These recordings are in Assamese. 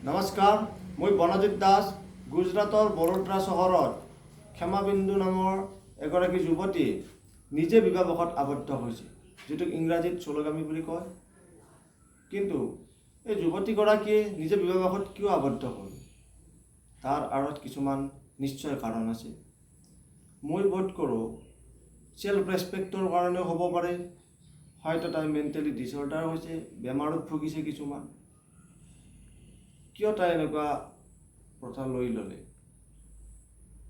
নমস্কাৰ, মই বনজিৎ দাস। গুজৰাটৰ বৰোদ্ৰা চহৰত ক্ষমাবিন্দু নামৰ এগৰাকী যুৱতী নিজে বিবাহপাশত আবদ্ধ হৈছে, যিটোক ইংৰাজীত চোলোগামী বুলি কয়। কিন্তু এই যুৱতীগৰাকীয়ে নিজে বিবাহপাশত কিয় আবদ্ধ হ'ল, তাৰ আঁৰত কিছুমান নিশ্চয় কাৰণ আছে। মই বোধ কৰোঁ চেল্ফ ৰেচপেক্টৰ কাৰণেও হ'ব পাৰে, হয়তো তাই মেণ্টেলি ডিছঅৰ্ডাৰ হৈছে, বেমাৰত ভুগিছে কিছুমান। কিয় তাই এনেকুৱা প্ৰথা লৈ ল'লে?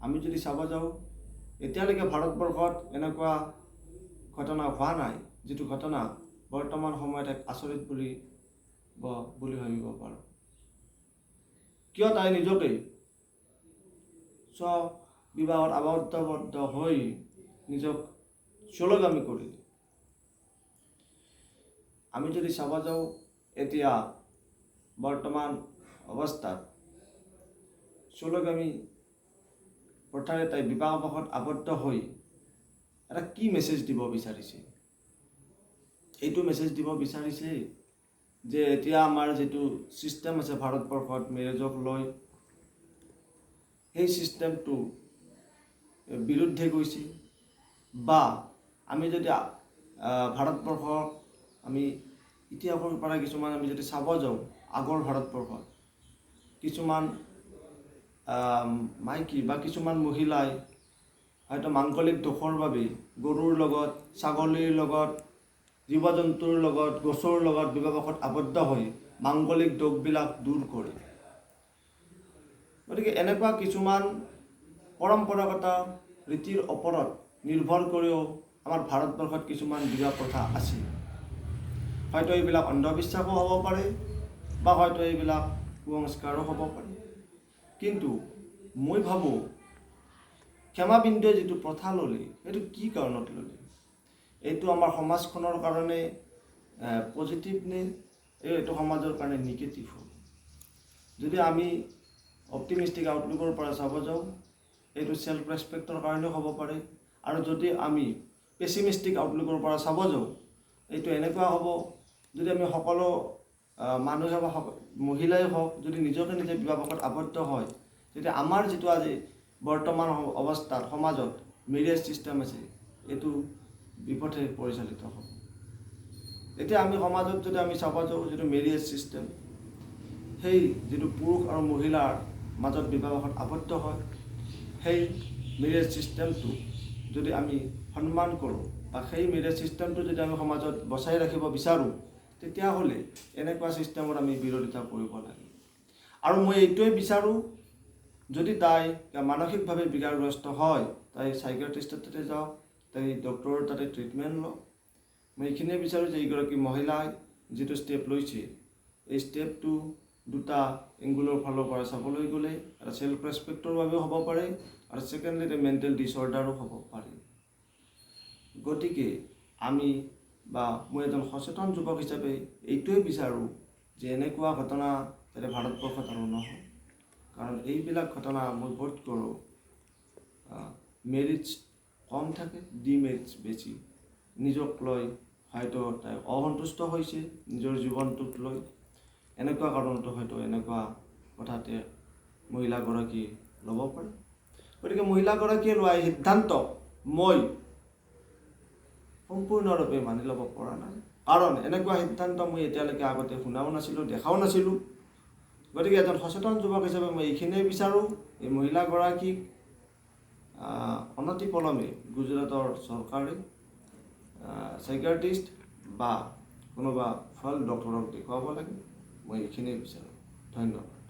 আমি যদি চাব যাওঁ, এতিয়ালৈকে ভাৰতবৰ্ষত এনেকুৱা ঘটনা হোৱা নাই, যিটো ঘটনা বৰ্তমান সময়ত এক আচৰিত বুলি ভাবিব পাৰোঁ। কিয় তাই নিজকে বিবাহত আবদ্ধ হৈ নিজক চোলোগামী কৰিলে? আমি যদি চাব যাওঁ, এতিয়া বৰ্তমান অৱস্থাত চোলোগামী প্ৰথাৰে তাই বিবাহপাশত আবদ্ধ হৈ এটা কি মেছেজ দিব বিচাৰিছে? এইটো মেছেজ দিব বিচাৰিছে যে এতিয়া আমাৰ যিটো ছিষ্টেম আছে ভাৰতবৰ্ষত মেৰেজক লৈ, সেই ছিষ্টেমটো বিৰুদ্ধে গৈছে। বা আমি যদি ভাৰতবৰ্ষৰ আমি ইতিহাসৰ পৰা কিছুমান আমি যদি চাব যাওঁ, আগৰ ভাৰতবৰ্ষত কিছুমান মাইকী বা কিছুমান মহিলাই হয়তো মাংগলিক দোষৰ বাবে গৰুৰ লগত, ছাগলীৰ লগত, জীৱ জন্তুৰ লগত, গছৰ লগত বিবাহপাশত আবদ্ধ হৈ মাংগলিক দোষবিলাক দূৰ কৰে। গতিকে এনেকুৱা কিছুমান পৰম্পৰাগত ৰীতিৰ ওপৰত নিৰ্ভৰ কৰিও আমাৰ ভাৰতবৰ্ষত কিছুমান বিবাহ প্ৰথা আছে। হয়তো এইবিলাক অন্ধবিশ্বাসো হ'ব পাৰে, বা হয়তো এইবিলাক কুসংস্কাৰো হ'ব পাৰে। কিন্তু মই ভাবোঁ ক্ষমাবিন্দুৱে যিটো প্ৰথা ল'লে, সেইটো কি কাৰণত ল'লে? এইটো আমাৰ সমাজখনৰ কাৰণে পজিটিভ নে এইটো সমাজৰ কাৰণে নিগেটিভ হ'ব? যদি আমি অপটিমিষ্টিক আউটলুকৰ পৰা চাব যাওঁ, এইটো চেল্ফ ৰেচপেক্টৰ কাৰণেও হ'ব পাৰে। আৰু যদি আমি পেচিমিষ্টিক আউটলুকৰ পৰা চাব যাওঁ, এইটো এনেকুৱা হ'ব, যদি আমি সকলো মানুহে বা মহিলাই হওক যদি নিজকে নিজে বিবাহপাশত আবদ্ধ হয়, তেতিয়া আমাৰ যিটো আজি বৰ্তমান অৱস্থাত সমাজত মেৰিয়েজ ছিষ্টেম আছে, এইটো বিপথে পৰিচালিত হ'ব। এতিয়া আমি সমাজত যদি আমি চাব যাওঁ, যিটো মেৰিয়েজ ছিষ্টেম, সেই যিটো পুৰুষ আৰু মহিলাৰ মাজত বিবাহপাশত আবদ্ধ হয়, সেই মেৰিয়েজ ছিষ্টেমটো যদি আমি সন্মান কৰোঁ বা সেই মেৰিয়েজ ছিষ্টেমটো যদি আমি সমাজত বচাই ৰাখিব বিচাৰোঁ, তেতিয়াহ'লে এনেকুৱা ছিষ্টেমত আমি বিৰোধিতা কৰিব লাগে। আৰু মই এইটোৱে বিচাৰোঁ, যদি তাই মানসিকভাৱে বিকাৰগ্ৰস্ত হয়, তাই চাইকিয়াট্ৰিষ্টৰ তাতে যাওক, তাই ডক্টৰৰ তাতে ট্ৰিটমেণ্ট লওক। মই এইখিনিয়ে বিচাৰোঁ যে এইগৰাকী মহিলাই যিটো ষ্টেপ লৈছে, এই ষ্টেপটো দুটা এংগুলৰ ফালৰ পৰা চাবলৈ গ'লে এটা চেল্ফ ৰেচপেক্টৰ বাবেও হ'ব পাৰে, আৰু ছেকেণ্ডলি এটা মেণ্টেল ডিছঅৰ্ডাৰো হ'ব পাৰে। গতিকে আমি বা মই এজন সচেতন যুৱক হিচাপে এইটোৱে বিচাৰোঁ যে এনেকুৱা ঘটনা যাতে ভাৰতবৰ্ষত আৰু নহয়। কাৰণ এইবিলাক ঘটনা মই বোধ কৰোঁ মেৰিজ কম থাকে, ডিমেৰিজ বেছি। নিজক লৈ হয়তো তাই অসন্তুষ্ট হৈছে, নিজৰ জীৱনটোক লৈ। এনেকুৱা কাৰণতো হয়তো এনেকুৱা কথাতে মহিলাগৰাকী ল'ব পাৰে। গতিকে মহিলাগৰাকীয়ে লোৱা এই সিদ্ধান্ত মই সম্পূৰ্ণৰূপে মানি ল'ব পৰা নাই। কাৰণ এনেকুৱা সিদ্ধান্ত মই এতিয়ালৈকে আগতে শুনাও নাছিলোঁ, দেখাও নাছিলোঁ। গতিকে এজন সচেতন যুৱক হিচাপে মই এইখিনিয়ে বিচাৰোঁ, এই মহিলাগৰাকীক অনতিপলমে গুজৰাটৰ চৰকাৰে চাইকিয়াট্ৰিষ্ট বা কোনোবা ভাল ডক্টৰক দেখুৱাব লাগে। মই এইখিনিয়ে বিচাৰোঁ। ধন্যবাদ।